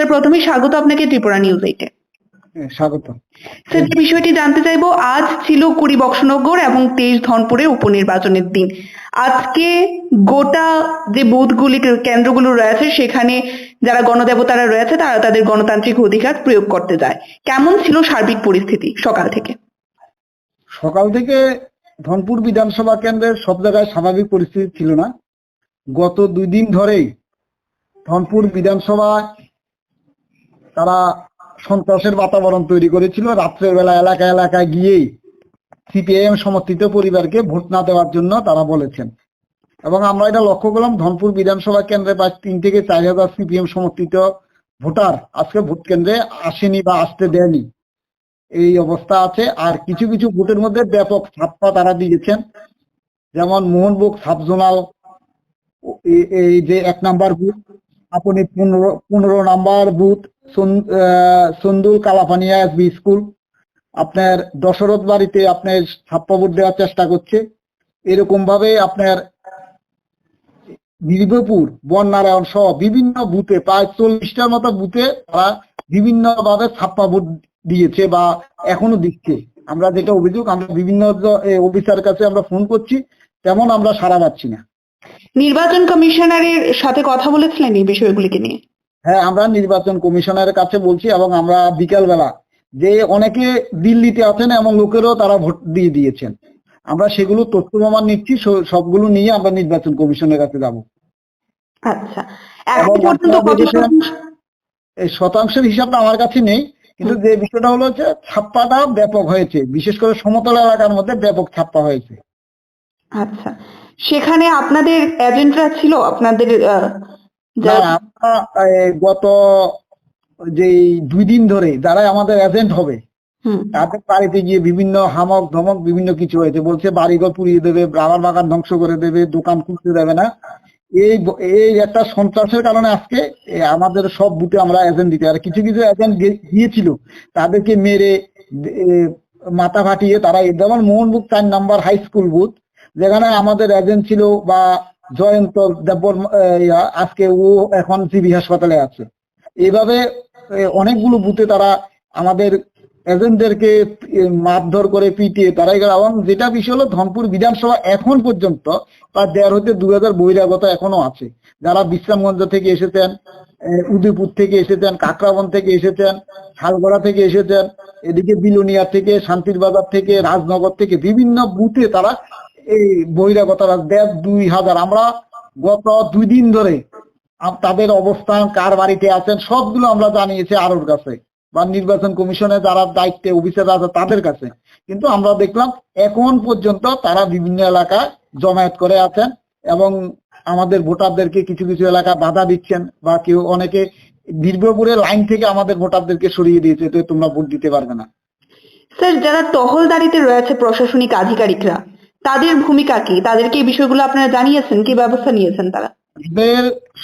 Sir প্রথমেই স্বাগত আপনাকে ত্রিপুরা নিউজ 8-এ। স্বাগত। স্যার যে বিষয়টি জানতে চাইবো, আজ ছিল 20 বক্সনগর এবং 23 ধনপুরের উপনির্বাচনের দিন। আজকে গোটা যে বুথগুলি কেন্দ্রগুলো রয়েছে সেখানে যারা গণদেবতারা রয়েছে তারা তাদের গণতান্ত্রিক অধিকার প্রয়োগ করতে যায়। কেমন ছিল সার্বিক পরিস্থিতি সকাল থেকে? সকাল থেকে ধনপুর বিধানসভা কেন্দ্রের সব জায়গায় স্বাভাবিক পরিস্থিতি ছিল না। গত 2 দিন ধরেই ধনপুর বিধানসভায় তারা সন্ত্রাসের বাতাবরণ তৈরি করেছিল। রাত্রের বেলা এলাকায় এলাকায় গিয়েই সিপিআইএম সমর্থিত পরিবারকে ভোট না দেওয়ার জন্য তারা বলেছেন, এবং আমরা এটা লক্ষ্য করলাম ধনপুর বিধানসভা কেন্দ্রে প্রায় 3 থেকে 4 হাজার সিপিএম সমর্থিত ভোটার আজকে ভোট কেন্দ্রে আসেনি বা আসতে দেয়নি, এই অবস্থা আছে। আর কিছু কিছু ভোটের মধ্যে ব্যাপক ছাপ্পা তারা দিয়েছেন, যেমন মোহনবুক সাবজোনাল এই যে 1 নাম্বার বুথ, আপনি 15 number booth Sandul Kalapania SB school, আপনার দশরথ বাড়িতে আপনার ছাপ্পা ভোট দেওয়ার চেষ্টা করছে। এরকম ভাবে আপনার বিরুপুর বননারায়ণ সহ বিভিন্ন বুথে প্রায় 40টার মতো বুথে তারা বিভিন্ন ভাবে ছাপ্পা ভোট দিয়েছে বা এখনো দিচ্ছে। আমরা যেটা অভিযোগ, আমরা বিভিন্ন অফিসারের কাছে আমরা ফোন করছি, তেমন আমরা সাড়া পাচ্ছি না। নির্বাচন কমিশনারের সাথে কথা বলেছিলেন এই বিষয়গুলিকে নিয়ে? হ্যাঁ, আমরা নির্বাচন কমিশনারের কাছে বলছি, এবং আমরা বিকালবেলা যে অনেকে দিল্লিতে আছেন এমন লোকেরও তারা ভোট দিয়ে দিয়েছেন, আমরা সেগুলো তথ্য প্রমাণ নিচ্ছি, সবগুলো নিয়ে আমরা নির্বাচন কমিশনের কাছে যাব। আচ্ছা, এখন পর্যন্ত কত এই শতাংশের হিসাবটা আমার কাছে নেই, কিন্তু যে বিষয়টা হলো যে ছাপ্পাটা ব্যাপক হয়েছে, বিশেষ করে সমতল এলাকার মধ্যে ব্যাপক ছাপ্পা হয়েছে। আচ্ছা, সেখানে আপনাদের এজেন্টরা ছিল? আপনাদের গত যে 2 দিন ধরে যারা আমাদের এজেন্ট হবে তাদের বাড়িতে গিয়ে বিভিন্ন হামক ধমক বিভিন্ন কিছু হয়েছে, বলছে বাড়িঘর পুড়িয়ে দেবে, রাবার বাগান ধ্বংস করে দেবে, দোকান খুলতে দেবে না। এই একটা সন্ত্রাসের কারণে আজকে আমাদের সব বুথে আমরা এজেন্ট দিতে, আর কিছু কিছু এজেন্ট গিয়েছিল তাদেরকে মেরে মাথা ফাটিয়ে তারা, যেমন মোহনবুক 4 নাম্বার হাই স্কুল বুথ, যেখানে আমাদের এজেন্ট ছিল বা জয়ন্ত দেববর, আজকে ও এখন সিবি হাসপাতালে আছে। এইভাবে অনেকগুলো বুথে তারা আমাদের এজেন্টদেরকে মারধর করে পিটিয়ে তারা, এবং যেটা বিষয় হলো ধনপুর বিধানসভা এখন পর্যন্ত তার 1,500 হতে 2,000 বহিরাগত এখনো আছে, যারা বিশ্রামগঞ্জ থেকে এসেছেন, উদয়পুর থেকে এসেছেন, কাকরাবন থেকে এসেছেন, শালগড়া থেকে এসেছেন, এদিকে বিলোনিয়া থেকে, শান্তির বাজার থেকে, রাজনগর থেকে বিভিন্ন বুথে তারা এই বহিরাগতরা 1,500-2,000। আমরা গত 2 দিন ধরে তাদের অবস্থান, কার বাড়িতে আছেন, সবগুলো আমরা জানিয়েছি আরোর কাছে বা নির্বাচন কমিশনে যারা দায়িত্বে অফিসাররা আছে তাদের কাছে, কিন্তু আমরা দেখলাম এখন পর্যন্ত তারা বিভিন্ন এলাকায় জমায়েত করে আছেন এবং আমাদের ভোটারদেরকে কিছু কিছু এলাকা বাধা দিচ্ছেন, বা কেউ অনেকে বীরপুরের লাইন থেকে আমাদের ভোটারদেরকে সরিয়ে দিয়েছে, তো তোমরা ভোট দিতে পারবে না। স্যার, যারা টহলদারিতে রয়েছে প্রশাসনিক আধিকারিকরা, তাদের ভূমিকা কি? তাদেরকে এই বিষয়গুলো আপনারা জানিয়েছেন? কি ব্যবস্থা নিয়েছেন তারা?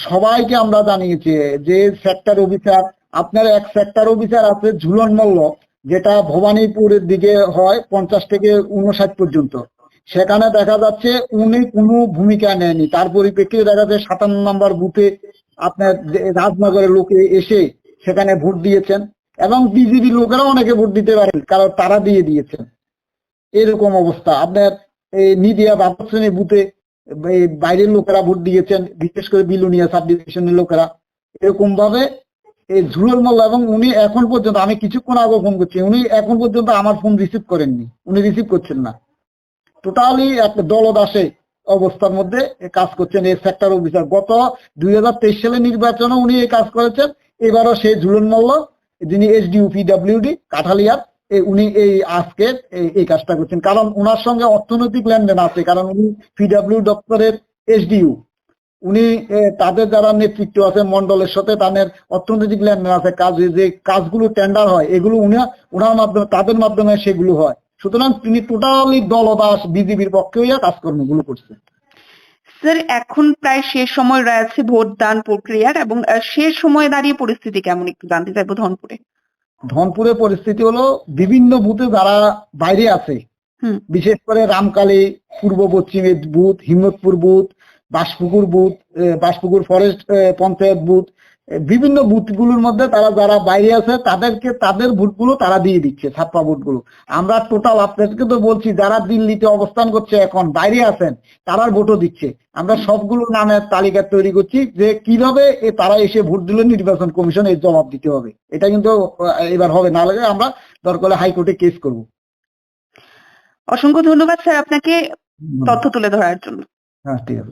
সবাইকে আমরা জানিয়েছি যে সেক্টর অফিসার, আপনার এক সেক্টর অফিসার আছে ঝুলন মল্ল, যেটা ভবানীপুরের দিকে হয় 50 থেকে 59 পর্যন্ত, সেখানে দেখা যাচ্ছে উনি কোনো ভূমিকা নেয়নি। তার পরিপ্রেক্ষিতে দেখা যাচ্ছে 57 নম্বর বুথে আপনার রাজনগরের লোকে এসে সেখানে ভোট দিয়েছেন, এবং বিজেপি লোকেরা অনেকে ভোট দিতে পারেন কারণ তারা দিয়ে দিয়েছেন। এরকম অবস্থা আপনার এই নিদিয়া বাবশ্রেণী বুথে বাইরের লোকেরা ভোট দিয়েছেন, বিশেষ করে বিলুনিয়া সাব ডিভিশনের লোকেরা। এরকম ভাবে এই ঝুলন মোল্লা, এবং উনি এখন পর্যন্ত, আমি কিছুক্ষণ আগে ফোন করছি, উনি এখন পর্যন্ত আমার ফোন রিসিভ করেননি, উনি রিসিভ করছেন না। টোটালি একটা দলদাসে অবস্থার মধ্যে কাজ করছেন এই সেক্টর অফিসার। গত 2023 সালে নির্বাচনে উনি এই কাজ করেছেন, এবারও সেই ঝুলন মোল্লা যিনি এসডিউ পিডব্লিউডি কাঠালিয়ার, উনি এই আজকে এই কাজটা করছেন, কারণ ওনার সঙ্গে অর্থনৈতিক লেনদেন আছে, কারণ উনি পিডব্লিউ দপ্তরের এসডিউ, উনি তাদের যারা নেতৃত্ব আছে মন্ডলের সাথে তাদের অর্থনৈতিক লেনদেন আছে, কাজ যে কাজগুলো টেন্ডার হয় এগুলো ওনার মাধ্যমে, তাদের মাধ্যমে সেগুলো হয়। সুতরাং তিনি টোটালি দলদাস বিজেপির পক্ষে হইয়া কাজকর্মগুলো করছে। স্যার, এখন প্রায় শেষ সময় রয়েছে ভোটদান প্রক্রিয়ার, এবং শেষ সময়ে দাঁড়িয়ে পরিস্থিতি কেমন একটু জানতে চাইবো ধনপুরে। ধনপুরে পরিস্থিতি হলো বিভিন্ন বুথে যারা বাইরে আছে, বিশেষ করে রামকালী পূর্ব পশ্চিমের booth, Himmatpur booth, Baspukur booth, Baspukur forest panchayat booth, বিভিন্ন বুথগুলোর মধ্যে তারা যারা বাইরে আছে তাদেরকে তাদের ভোটগুলো তারা দিয়ে দিচ্ছে, ছাপ্পা ভোটগুলো। আমরা টোটাল আপনাদেরকে তো বলছি যারা দিল্লিতে অবস্থান করছে এখন বাইরে আছেন তারার ভোটও দিচ্ছে। আমরা সবগুলো নামের তালিকা তৈরি করছি যে কিভাবে তারা এসে ভোট দিলে নির্বাচন কমিশন এর জবাব দিতে হবে। এটা কিন্তু এবার হবে না, লাগে আমরা দরকার হলে হাইকোর্টে কেস করব। অসংখ্য ধন্যবাদ স্যার আপনাকে তথ্য তুলে ধরার জন্য। হ্যাঁ, ঠিক আছে।